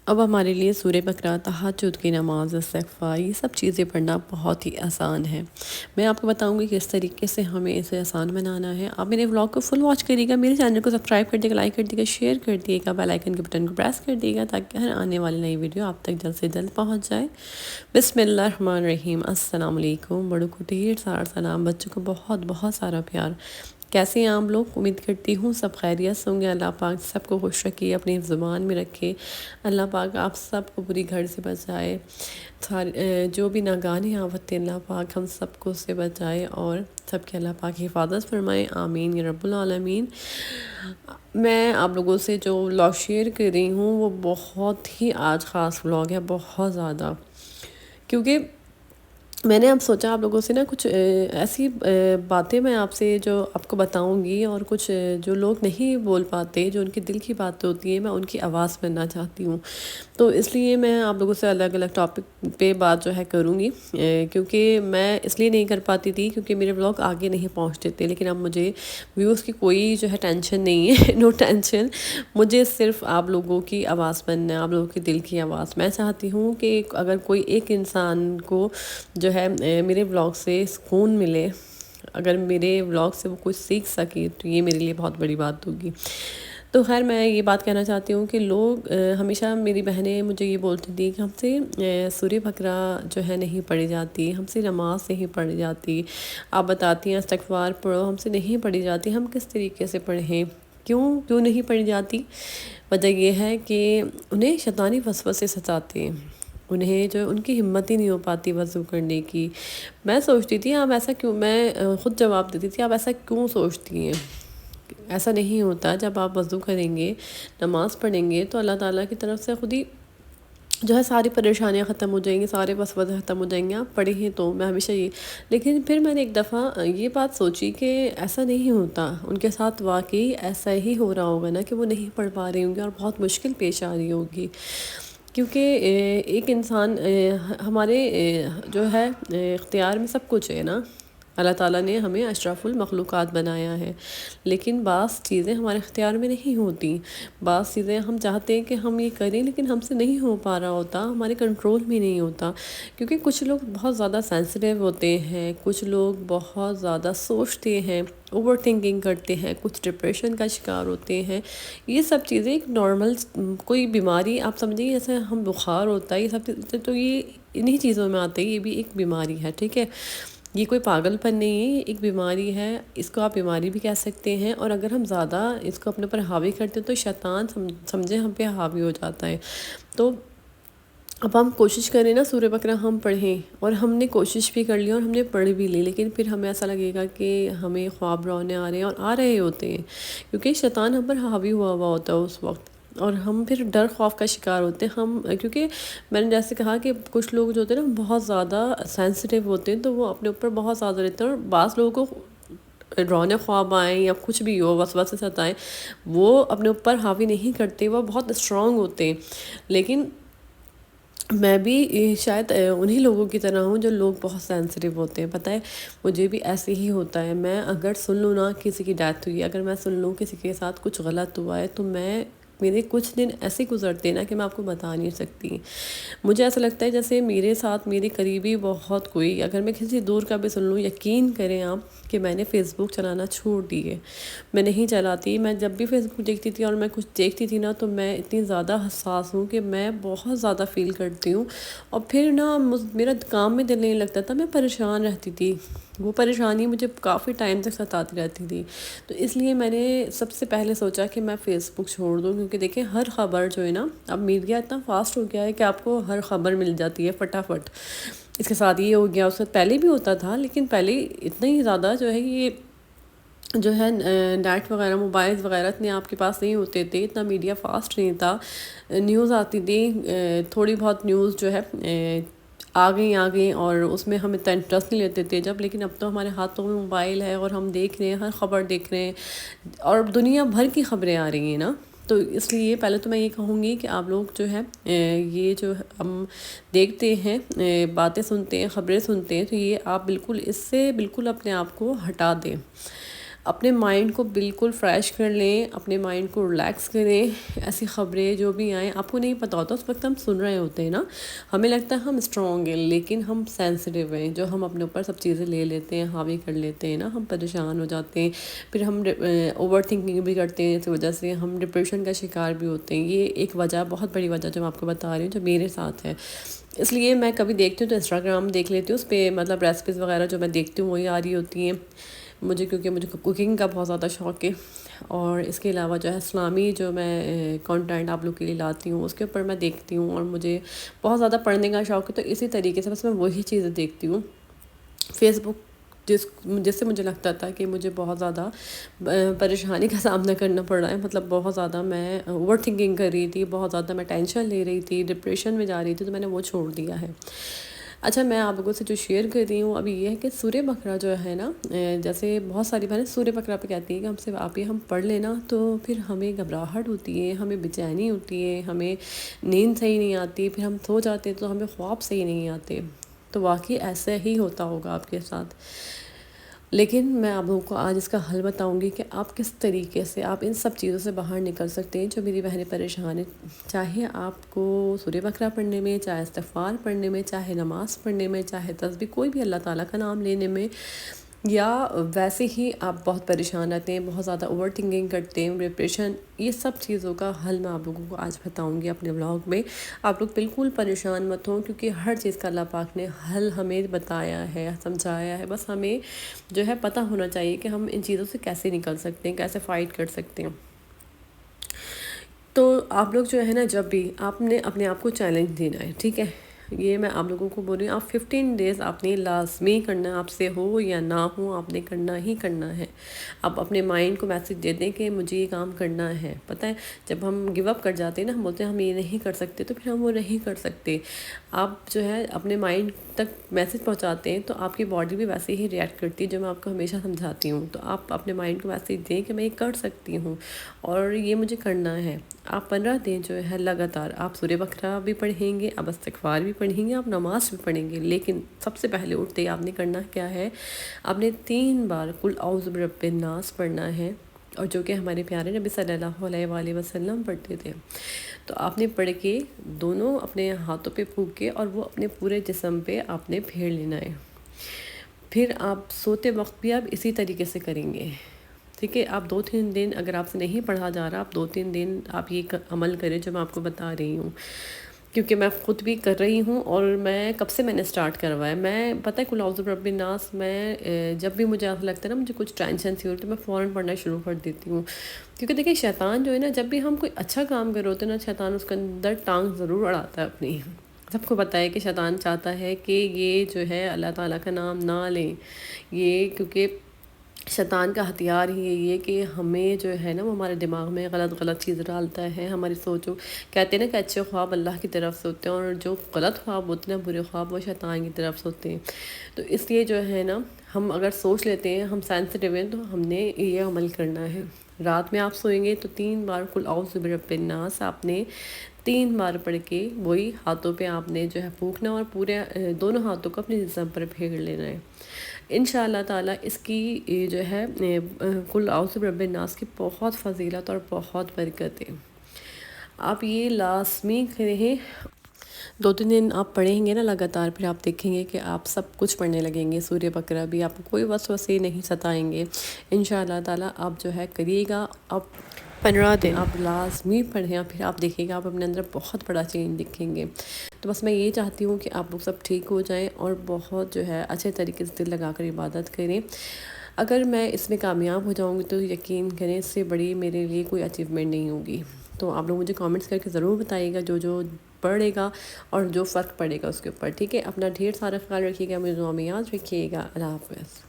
اب ہمارے لیے سورہ بقرہ، تہجد کی نماز، استغفار، یہ سب چیزیں پڑھنا بہت ہی آسان ہے۔ میں آپ کو بتاؤں گی کہ کس طریقے سے ہمیں اسے آسان بنانا ہے۔ آپ میرے ولاگ کو فل واچ کریے گا، میرے چینل کو سبسکرائب کر دیے گا، لائک کر دیے گا، شیئر کر دیے گا، بیل آئیکن کے بٹن کو پریس کر دیے گا تاکہ ہر آنے والی نئی ویڈیو آپ تک جلد سے جلد پہنچ جائے۔ بسم اللہ الرحمن الرحیم۔ السلام علیکم، بڑوں کو ڈھیر سارا سلام، بچوں کو بہت بہت سارا پیار۔ کیسے ہیں آپ لوگ؟ امید کرتی ہوں سب خیریت سے ہوں گے۔ اللہ پاک سب کو خوش رکھے، اپنی زبان میں رکھے۔ اللہ پاک آپ سب کو بری گھر سے بچائے، جو بھی ناگہانی آفتیں اللہ پاک ہم سب کو اس سے بچائے اور سب کے اللہ پاک حفاظت فرمائے، آمین یا رب العالمین۔ میں آپ لوگوں سے جو ولاگ شیئر کر رہی ہوں وہ بہت ہی آج خاص ولاگ ہے، بہت زیادہ، کیونکہ میں نے اب سوچا آپ لوگوں سے نا کچھ ایسی باتیں میں آپ سے جو آپ کو بتاؤں گی، اور کچھ جو لوگ نہیں بول پاتے، جو ان کے دل کی باتیں ہوتی ہیں، میں ان کی آواز بننا چاہتی ہوں۔ تو اس لیے میں آپ لوگوں سے الگ الگ ٹاپک پہ بات جو ہے کروں گی، کیونکہ میں اس لیے نہیں کر پاتی تھی کیونکہ میرے ولاگ آگے نہیں پہنچتے تھے، لیکن اب مجھے ویوز کی کوئی جو ہے ٹینشن نہیں ہے، نو ٹینشن۔ مجھے صرف آپ لوگوں کی آواز بننا ہے، آپ لوگوں کی دل کی آواز۔ میں چاہتی ہوں کہ اگر کوئی ایک انسان کو جو ہے میرے ولاگ سے سکون ملے، اگر میرے ولاگ سے وہ کچھ سیکھ سکے تو یہ میرے لیے بہت بڑی بات ہوگی۔ تو خیر میں یہ بات کہنا چاہتی ہوں کہ لوگ ہمیشہ، میری بہنیں مجھے یہ بولتی تھی کہ ہم سے سورہ بقرہ جو ہے نہیں پڑھی جاتی، ہم سے نماز نہیں پڑھی جاتی، آپ بتاتی ہیں استغفار پڑھو، ہم سے نہیں پڑھی جاتی، ہم کس طریقے سے پڑھیں، کیوں نہیں پڑھی جاتی؟ وجہ یہ ہے کہ انہیں شیطانی وسوسے ستاتے ہیں، انہیں جو ان کی ہمت ہی نہیں ہو پاتی وضو کرنے کی۔ میں سوچتی تھی آپ ایسا کیوں، میں خود جواب دیتی تھی آپ ایسا کیوں سوچتی ہیں؟ ایسا نہیں ہوتا، جب آپ وضو کریں گے، نماز پڑھیں گے تو اللہ تعالیٰ کی طرف سے خود ہی جو ہے ساری پریشانیاں ختم ہو جائیں گی، سارے وسوسے ختم ہو جائیں گے، آپ پڑھیں ہی تو۔ میں ہمیشہ یہ، لیکن پھر میں نے ایک دفعہ یہ بات سوچی کہ ایسا نہیں ہوتا، ان کے ساتھ واقعی ایسا ہی ہو رہا ہوگا نا کہ وہ نہیں پڑھ پا رہے ہوں گے اور بہت مشکل پیش آ رہی ہوگی، کیونکہ ایک انسان، ہمارے جو ہے اختیار میں سب کچھ ہے نا، اللہ تعالیٰ نے ہمیں اشرف المخلوقات بنایا ہے، لیکن بعض چیزیں ہمارے اختیار میں نہیں ہوتی، بعض چیزیں ہم چاہتے ہیں کہ ہم یہ کریں لیکن ہم سے نہیں ہو پا رہا ہوتا، ہمارے کنٹرول میں نہیں ہوتا، کیونکہ کچھ لوگ بہت زیادہ سینسٹیو ہوتے ہیں، کچھ لوگ بہت زیادہ سوچتے ہیں، اوور تھنکنگ کرتے ہیں، کچھ ڈپریشن کا شکار ہوتے ہیں۔ یہ سب چیزیں ایک نارمل کوئی بیماری آپ سمجھیں، جیسے ہم بخار ہوتا ہے، یہ سب چیزیں تو یہ انہی چیزوں میں آتے ہیں، یہ بھی ایک بیماری ہے، ٹھیک ہے؟ یہ کوئی پاگل پن نہیں ہے، یہ ایک بیماری ہے، اس کو آپ بیماری بھی کہہ سکتے ہیں، اور اگر ہم زیادہ اس کو اپنے پر حاوی کرتے ہیں تو شیطان سمجھے ہم پہ حاوی ہو جاتا ہے۔ تو اب ہم کوشش کریں نا سورہ بقرہ ہم پڑھیں، اور ہم نے کوشش بھی کر لی اور ہم نے پڑھ بھی لی، لیکن پھر ہمیں ایسا لگے گا کہ ہمیں خواب رونے آ رہے ہیں، اور آ رہے ہوتے ہیں، کیونکہ شیطان ہم پر حاوی ہوا ہوتا ہے اس وقت، اور ہم پھر ڈر خوف کا شکار ہوتے ہیں ہم، کیونکہ میں نے جیسے کہا کہ کچھ لوگ جو ہوتے ہیں نا بہت زیادہ سینسٹیو ہوتے ہیں، تو وہ اپنے اوپر بہت زیادہ رہتے ہیں، اور بعض لوگوں کو رونے خواب آئیں یا کچھ بھی ہو، وسوسے ستائیں، وہ اپنے اوپر حاوی نہیں کرتے، وہ بہت اسٹرانگ ہوتے ہیں۔ لیکن میں بھی شاید انہی لوگوں کی طرح ہوں جو لوگ بہت سینسٹیو ہوتے ہیں، پتہ ہے مجھے بھی ایسے ہی ہوتا ہے۔ میں اگر سن لوں نا کسی کی ڈیتھ ہوئی ہے، اگر میں سن لوں کسی کے ساتھ کچھ غلط ہوا ہے، تو میرے کچھ دن ایسے گزرتے ہیں نا کہ میں آپ کو بتا نہیں سکتی۔ مجھے ایسا لگتا ہے جیسے میرے ساتھ میری قریبی بہت کوئی، اگر میں کسی دور کا بھی سن لوں، یقین کریں آپ کہ میں نے فیس بک چلانا چھوڑ دی ہے، میں نہیں چلاتی۔ میں جب بھی فیس بک دیکھتی تھی اور میں کچھ دیکھتی تھی نا، تو میں اتنی زیادہ حساس ہوں کہ میں بہت زیادہ فیل کرتی ہوں، اور پھر نا میرا کام میں دل نہیں لگتا تھا، میں پریشان رہتی تھی، وہ پریشانی مجھے کافی ٹائم تک ستاتی رہتی تھی۔ تو اس لیے میں نے سب سے پہلے سوچا کہ میں فیس بک چھوڑ دوں، کیونکہ دیکھیں ہر خبر جو ہے نا، اب میڈیا اتنا فاسٹ ہو گیا ہے کہ آپ کو ہر خبر مل جاتی ہے فٹافٹ۔ اس کے ساتھ یہ ہو گیا، اس سے پہلے بھی ہوتا تھا، لیکن پہلے اتنا ہی زیادہ جو ہے یہ جو ہے نیٹ وغیرہ، موبائلز وغیرہ اتنے آپ کے پاس نہیں ہوتے تھے، اتنا میڈیا فاسٹ نہیں تھا، نیوز آتی تھی، تھوڑی بہت نیوز جو ہے آ گئیں، اور اس میں ہم اتنا انٹرسٹ نہیں لیتے تھے جب، لیکن اب تو ہمارے ہاتھوں میں موبائل ہے اور ہم دیکھ رہے ہیں، ہر خبر دیکھ رہے ہیں، اور دنیا بھر کی خبریں آ رہی ہیں نا۔ تو اس لیے پہلے تو میں یہ کہوں گی کہ آپ لوگ جو ہے یہ جو ہم دیکھتے ہیں، باتیں سنتے ہیں، خبریں سنتے ہیں، تو یہ آپ بالکل اس سے بالکل اپنے آپ کو ہٹا دیں۔ اپنے مائنڈ کو بالکل فریش کر لیں، اپنے مائنڈ کو ریلیکس کریں. ایسی خبریں جو بھی آئیں آپ کو نہیں پتہ ہوتا، اس وقت ہم سن رہے ہوتے ہیں نا، ہمیں لگتا ہے ہم اسٹرانگ ہیں، لیکن ہم سینسٹیو ہیں. جو ہم اپنے اوپر سب چیزیں لے لیتے ہیں، حاوی کر لیتے ہیں نا، ہم پریشان ہو جاتے ہیں، پھر ہم اوور تھنکنگ بھی کرتے ہیں، اس وجہ سے ہم ڈپریشن کا شکار بھی ہوتے ہیں. یہ ایک وجہ، بہت بڑی وجہ جو میں آپ کو بتا رہی ہوں، جو میرے ساتھ ہے. اس لیے میں کبھی دیکھتی ہوں تو انسٹاگرام دیکھ لیتی ہوں، اس پہ مطلب ریسیپیز وغیرہ جو میں دیکھتی ہوں وہی آ رہی ہوتی ہیں مجھے، کیونکہ مجھے کوکنگ کا بہت زیادہ شوق ہے. اور اس کے علاوہ جو ہے اسلامی جو میں کانٹینٹ آپ لوگ کے لیے لاتی ہوں، اس کے اوپر میں دیکھتی ہوں. اور مجھے بہت زیادہ پڑھنے کا شوق ہے، تو اسی طریقے سے بس میں وہی چیزیں دیکھتی ہوں. فیس بک جس سے مجھے لگتا تھا کہ مجھے بہت زیادہ پریشانی کا سامنا کرنا پڑ رہا ہے، مطلب بہت زیادہ میں اوور تھنکنگ کر رہی تھی، بہت زیادہ میں ٹینشن لے رہی تھی، ڈپریشن میں جا رہی تھی، تو میں نے وہ چھوڑ دیا ہے. اچھا، میں آپ لوگوں سے جو شیئر کر رہی ہوں ابھی یہ ہے کہ سورہ بقرہ جو ہے نا، جیسے بہت ساری بہنیں سورہ بقرہ پہ کہتی ہیں کہ ہم سے آپ یہ ہم پڑھ لینا تو پھر ہمیں گھبراہٹ ہوتی ہے، ہمیں بے چینی ہوتی ہے، ہمیں نیند صحیح نہیں آتی، پھر ہم سو جاتے ہیں تو ہمیں خواب صحیح نہیں آتے. تو واقعی ایسا ہی ہوتا ہوگا آپ کے ساتھ. لیکن میں آپ لوگوں کو آج اس کا حل بتاؤں گی کہ آپ کس طریقے سے آپ ان سب چیزوں سے باہر نکل سکتے ہیں جو میری بہنیں پریشان ہیں. چاہے آپ کو سورہ بقرہ پڑھنے میں، چاہے استغفار پڑھنے میں، چاہے نماز پڑھنے میں، چاہے تسبیح کوئی بھی اللہ تعالیٰ کا نام لینے میں، یا ویسے ہی آپ بہت پریشان رہتے ہیں، بہت زیادہ اوور تھنکنگ کرتے ہیں، ڈپریشن، یہ سب چیزوں کا حل میں آپ لوگوں کو آج بتاؤں گی اپنے بلاگ میں. آپ لوگ بالکل پریشان مت ہوں، کیونکہ ہر چیز کا اللہ پاک نے حل ہمیں بتایا ہے، سمجھایا ہے. بس ہمیں جو ہے پتہ ہونا چاہیے کہ ہم ان چیزوں سے کیسے نکل سکتے ہیں، کیسے فائٹ کر سکتے ہیں. تو آپ لوگ جو ہے نا، جب بھی آپ نے اپنے آپ کو چیلنج دینا ہے، ٹھیک ہے، یہ میں آپ لوگوں کو بول رہی ہوں، آپ 15 ڈیز آپ نے لازمی کرنا ہے، آپ سے ہو یا نہ ہو آپ نے کرنا ہی کرنا ہے. آپ اپنے مائنڈ کو میسج دے دیں کہ مجھے یہ کام کرنا ہے. پتہ ہے جب ہم گیو اپ کر جاتے ہیں نا، ہم بولتے ہیں ہم یہ نہیں کر سکتے، تو پھر ہم وہ نہیں کر سکتے. آپ جو ہے اپنے مائنڈ تک میسج پہنچاتے ہیں تو آپ کی باڈی بھی ویسے ہی ریئیکٹ کرتی ہے، جو میں آپ کو ہمیشہ سمجھاتی ہوں. تو آپ اپنے مائنڈ کو میسج دیں کہ میں یہ کر سکتی ہوں اور یہ مجھے کرنا ہے. آپ 15 دن جو ہے لگاتار آپ سورہ بقرہ بھی پڑھیں گے، آپ استغفار بھی پڑھیں گے، آپ نماز بھی پڑھیں گے. لیکن سب سے پہلے اٹھتے ہی آپ نے کرنا کیا ہے، آپ نے 3 بار قل اعوذ برب الناس پڑھنا ہے، اور جو کہ ہمارے پیارے نبی صلی اللہ علیہ وآلہ وسلم پڑھتے تھے. تو آپ نے پڑھ کے دونوں اپنے ہاتھوں پہ پھونک کے اور وہ اپنے پورے جسم پہ آپ نے پھیر لینا ہے. پھر آپ سوتے وقت بھی آپ اسی طریقے سے کریں گے، ٹھیک ہے. آپ 2-3 دن اگر آپ سے نہیں پڑھا جا رہا، آپ 2-3 دن آپ یہ عمل کریں جو میں آپ کو بتا رہی ہوں، کیونکہ میں خود بھی کر رہی ہوں. اور میں کب سے میں نے سٹارٹ کروایا، میں پتہ ہے قل اعوذ برب الناس میں جب بھی مجھے ایسا لگتا ہے نا مجھے کچھ ٹینشن سی ہوتی ہے، میں فوراً پڑھنا شروع کر دیتی ہوں. کیونکہ دیکھیں شیطان جو ہے نا، جب بھی ہم کوئی اچھا کام کر رہے ہوتے ہیں نا، شیطان اس کے اندر ٹانگ ضرور اڑاتا ہے اپنی. سب کو پتہ ہے کہ شیطان چاہتا ہے کہ یہ جو ہے اللہ تعالیٰ کا نام نہ لیں. یہ کیونکہ شیطان کا ہتھیار ہی یہی ہے کہ ہمیں جو ہے نا، وہ ہمارے دماغ میں غلط غلط چیز ڈالتا ہے. ہماری سوچو، کہتے ہیں نا کہ اچھے خواب اللہ کی طرف سے ہوتے ہیں، اور جو غلط خواب ہوتے ہیں، برے خواب، وہ شیطان کی طرف سے ہوتے ہیں. تو اس لیے جو ہے نا، ہم اگر سوچ لیتے ہیں، ہم سینسٹیو ہیں، تو ہم نے یہ عمل کرنا ہے. رات میں آپ سوئیں گے تو 3 بار قل اعوذ برب الناس آپ نے 3 بار پڑھ کے وہی ہاتھوں پہ آپ نے جو ہے پھونکنا، اور پورے دونوں ہاتھوں کو اپنے جسم پر پھیر لینا ہے. انشاءاللہ تعالیٰ اس کی جو ہے قل اعوذ برب الناس کی بہت فضیلت اور بہت برکت ہے. آپ یہ لازمی کریں. 2-3 دن آپ پڑھیں گے نا لگاتار، پھر آپ دیکھیں گے کہ آپ سب کچھ پڑھنے لگیں گے. سورہ بقرہ بھی آپ کو کوئی وسوسے نہیں ستائیں گے. انشاءاللہ تعالیٰ آپ جو ہے کریے گا. آپ 15 دن آپ لازمی پڑھیں، پھر آپ دیکھیں گے آپ اپنے اندر بہت بڑا چینج دکھیں گے. تو بس میں یہ چاہتی ہوں کہ آپ لوگ سب ٹھیک ہو جائیں اور بہت جو ہے اچھے طریقے سے دل لگا کر عبادت کریں. اگر میں اس میں کامیاب ہو جاؤں گی تو یقین کریں اس سے بڑی میرے لیے کوئی اچیومنٹ نہیں ہوگی. تو آپ لوگ مجھے کامنٹس کر کے ضرور بتائیے گا جو پڑھے گا اور جو فرق پڑے گا اس کے اوپر، ٹھیک ہے. اپنا ڈھیر سارا خیال رکھیے گا، مجھے دعا میں یاد رکھیے گا. اللہ حافظ.